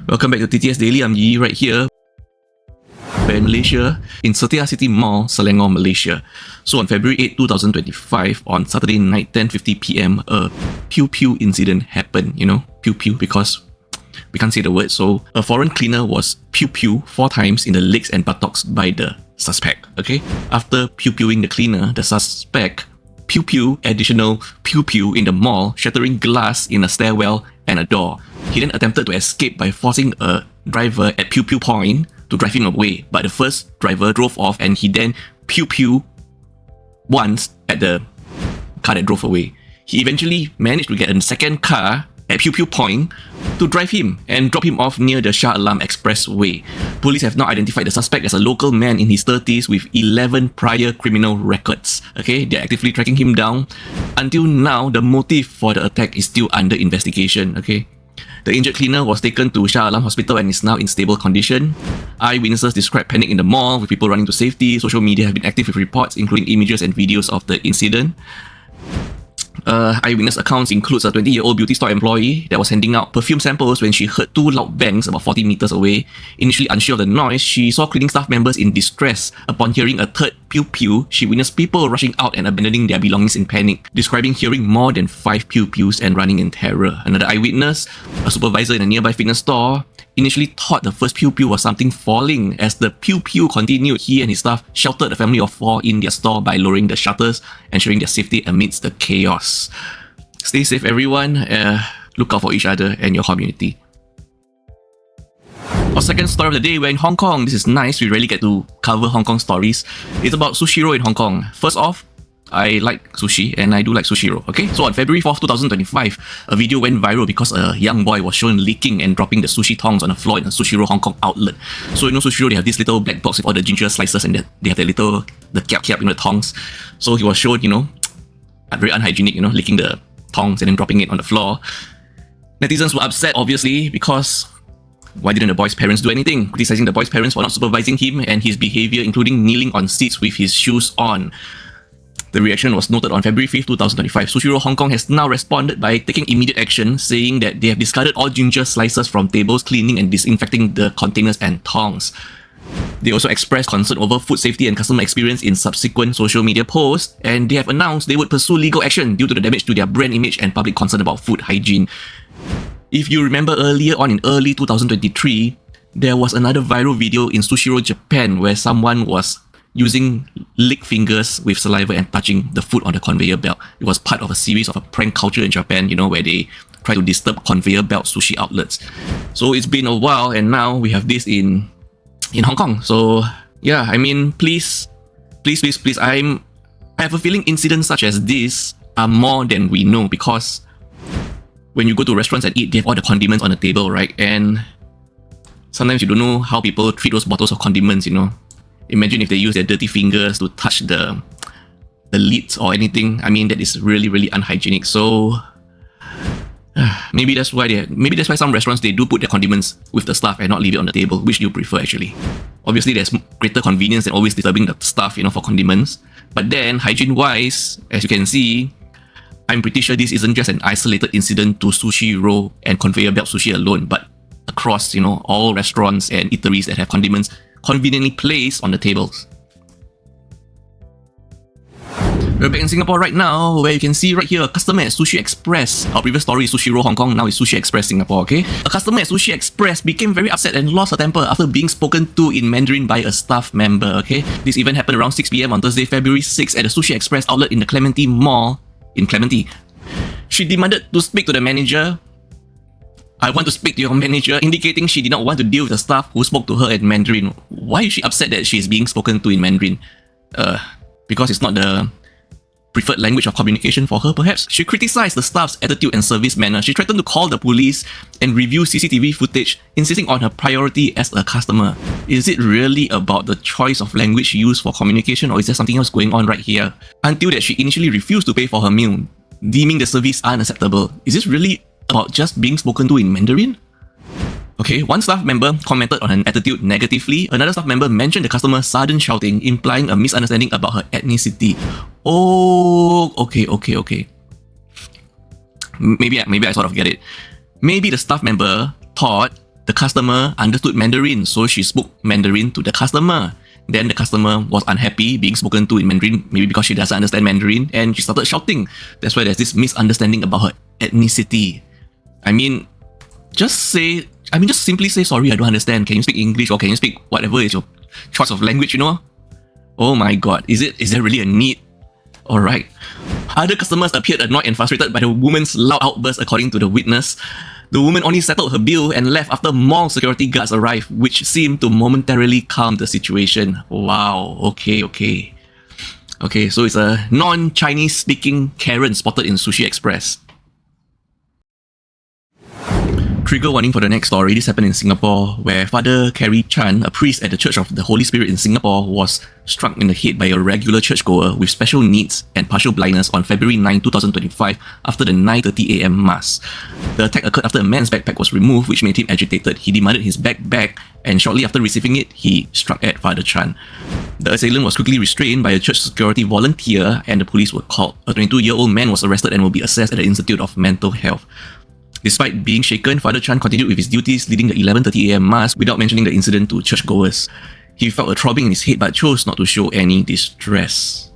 Welcome back to TTS Daily. I'm Yi right here. We're in Malaysia, in Setia City Mall, Selangor, Malaysia. So on February 8, 2025, on Saturday night, 10:50 p.m, a pew-pew incident happened. You know, pew-pew, because we can't say the word. So a foreign cleaner was pew-pew 4 times in the legs and buttocks by the suspect. Okay, after pew-pewing the cleaner, the suspect pew-pew additional pew-pew in the mall, shattering glass in a stairwell and a door. He then attempted to escape by forcing a driver at pew-pew point to drive him away, but the first driver drove off and he then pew-pew once at the car that drove away. He eventually managed to get a second car at pew-pew point to drive him and drop him off near the Shah Alam Expressway. Police have now identified the suspect as a local man in his 30s with 11 prior criminal records. Okay, they're actively tracking him down. Until now, the motive for the attack is still under investigation. Okay, the injured cleaner was taken to Shah Alam Hospital and is now in stable condition. Eyewitnesses described panic in the mall with people running to safety. Social media have been active with reports, including images and videos of the incident. Eyewitness accounts includes a 20-year-old beauty store employee that was handing out perfume samples when she heard 2 loud bangs about 40 meters away. Initially unsure of the noise, she saw cleaning staff members in distress. Upon hearing a third pew-pew, she witnessed people rushing out and abandoning their belongings in panic, describing hearing more than 5 pew-pews and running in terror. Another eyewitness, a supervisor in a nearby fitness store, initially thought the first pew-pew was something falling. As the pew-pew continued, he and his staff sheltered a family of 4 in their store by lowering the shutters, ensuring their safety amidst the chaos. Stay safe, everyone. Look out for each other and your community. Our second story of the day, we're in Hong Kong. This is nice, we rarely get to cover Hong Kong stories. It's about Sushiro in Hong Kong. First off, I like sushi and I do like Sushiro. Okay, so on February 4th, 2025, a video went viral because a young boy was shown licking and dropping the sushi tongs on the floor in a Sushiro Hong Kong outlet. So you know Sushiro, they have this little black box with all the ginger slices and they have the kiap in the tongs. So he was shown, you know, very unhygienic, you know, licking the tongs and then dropping it on the floor. Netizens were upset, obviously, because why didn't the boy's parents do anything? Criticizing the boy's parents for not supervising him and his behavior, including kneeling on seats with his shoes on. The reaction was noted on February 5th, 2025. Sushiro Hong Kong has now responded by taking immediate action, saying that they have discarded all ginger slices from tables, cleaning and disinfecting the containers and tongs. They also expressed concern over food safety and customer experience in subsequent social media posts, and they have announced they would pursue legal action due to the damage to their brand image and public concern about food hygiene. If you remember earlier on in early 2023, there was another viral video in Sushiro, Japan, where someone was using lick fingers with saliva and touching the food on the conveyor belt. It was part of a series of a prank culture in Japan, you know, where they try to disturb conveyor belt sushi outlets. So it's been a while and now we have this in Hong Kong. So yeah, I mean, please, I have a feeling incidents such as this are more than we know, because when you go to restaurants and eat, they have all the condiments on the table, right? And sometimes you don't know how people treat those bottles of condiments, you know. Imagine if they use their dirty fingers to touch the lids or anything. I mean, that is really, really unhygienic. So maybe that's why some restaurants, they do put their condiments with the stuff and not leave it on the table. Which do you prefer, actually? Obviously, there's greater convenience than always disturbing the stuff, you know, for condiments. But then, hygiene-wise, as you can see, I'm pretty sure this isn't just an isolated incident to Sushiro and conveyor belt sushi alone, but across, you know, all restaurants and eateries that have condiments conveniently placed on the tables. We're back in Singapore right now, where you can see right here a customer at Sushi Express. Our previous story is Sushiro Hong Kong, now it's Sushi Express Singapore, okay? A customer at Sushi Express became very upset and lost her temper after being spoken to in Mandarin by a staff member, okay? This event happened around 6 p.m. on Thursday, February 6th at the Sushi Express outlet in the Clementi Mall in Clementi. She demanded to speak to the manager. "I want to speak to your manager," indicating she did not want to deal with the staff who spoke to her in Mandarin. Why is she upset that she is being spoken to in Mandarin? Because it's not the preferred language of communication for her, perhaps? She criticized the staff's attitude and service manner. She threatened to call the police and review CCTV footage, insisting on her priority as a customer. Is it really about the choice of language used for communication, or is there something else going on right here? Until that she initially refused to pay for her meal, deeming the service unacceptable. Is this really about just being spoken to in Mandarin? Okay, one staff member commented on her attitude negatively. Another staff member mentioned the customer's sudden shouting, implying a misunderstanding about her ethnicity. Oh, okay. Maybe I sort of get it. Maybe the staff member thought The customer understood Mandarin, so she spoke Mandarin to the customer. Then the customer was unhappy being spoken to in Mandarin, maybe because she doesn't understand Mandarin, and she started shouting. That's why there's this misunderstanding about her ethnicity. Just simply say, sorry, I don't understand. Can you speak English, or can you speak whatever is your choice of language, Oh my god, is there really a need? Alright. Other customers appeared annoyed and frustrated by the woman's loud outburst, according to the witness. The woman only settled her bill and left after more security guards arrived, which seemed to momentarily calm the situation. Wow, okay. Okay, so it's a non-Chinese speaking Karen spotted in Sushi Express. Trigger warning for the next story. This happened in Singapore, where Father Kerry Chan, a priest at the Church of the Holy Spirit in Singapore, was struck in the head by a regular churchgoer with special needs and partial blindness on February 9, 2025 after the 9:30 a.m. Mass. The attack occurred after a man's backpack was removed, which made him agitated. He demanded his bag back, and shortly after receiving it, he struck at Father Chan. The assailant was quickly restrained by a church security volunteer, and the police were called. A 22-year-old man was arrested and will be assessed at the Institute of Mental Health. Despite being shaken, Father Chan continued with his duties, leading the 11:30 a.m. Mass without mentioning the incident to churchgoers. He felt a throbbing in his head but chose not to show any distress.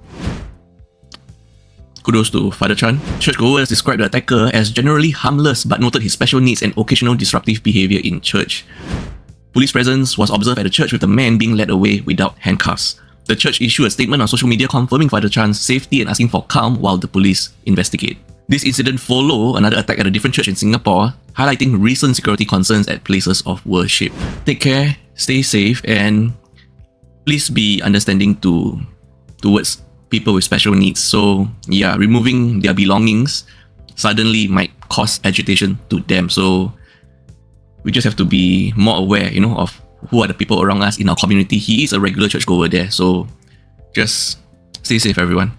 Kudos to Father Chan. Churchgoers described the attacker as generally harmless but noted his special needs and occasional disruptive behaviour in church. Police presence was observed at the church with the man being led away without handcuffs. The church issued a statement on social media confirming Father Chan's safety and asking for calm while the police investigate. This incident followed another attack at a different church in Singapore, highlighting recent security concerns at places of worship. Take care, stay safe, and please be understanding towards people with special needs. So yeah, removing their belongings suddenly might cause agitation to them. So we just have to be more aware, of who are the people around us in our community. He is a regular churchgoer there, so just stay safe, everyone.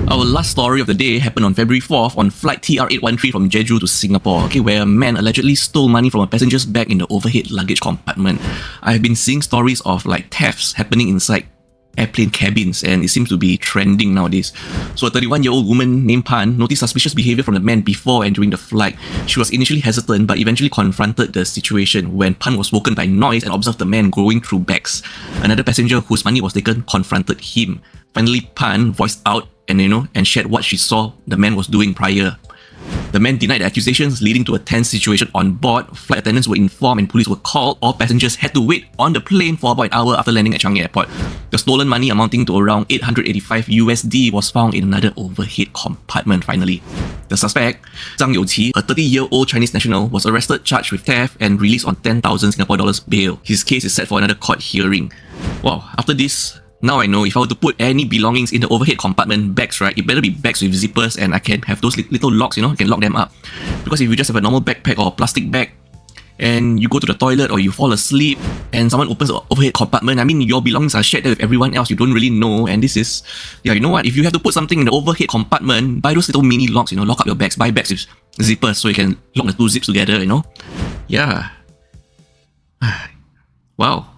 Our last story of the day happened on February 4th on flight TR813 from Jeju to Singapore, where a man allegedly stole money from a passenger's bag in the overhead luggage compartment. I've been seeing stories of thefts happening inside airplane cabins, and it seems to be trending nowadays. So a 31-year-old woman named Pan noticed suspicious behaviour from the man before and during the flight. She was initially hesitant but eventually confronted the situation when Pan was woken by noise and observed the man going through bags. Another passenger whose money was taken confronted him. Finally, Pan voiced out and shared what she saw the man was doing prior. The man denied the accusations, leading to a tense situation on board. Flight attendants were informed and police were called. All passengers had to wait on the plane for about an hour after landing at Changi Airport. The stolen money, amounting to around 885 USD, was found in another overhead compartment finally. The suspect, Zhang Youqi, a 30-year-old Chinese national, was arrested, charged with theft, and released on 10,000 Singapore dollars bail. His case is set for another court hearing. Wow, after this, now I know if I were to put any belongings in the overhead compartment bags, right, it better be bags with zippers and I can have those little locks, I can lock them up. Because if you just have a normal backpack or a plastic bag and you go to the toilet or you fall asleep and someone opens the overhead compartment, your belongings are shared there with everyone else you don't really know, and this is, you know what, if you have to put something in the overhead compartment, buy those little mini locks, lock up your bags, buy bags with zippers so you can lock the two zips together, Yeah. Wow.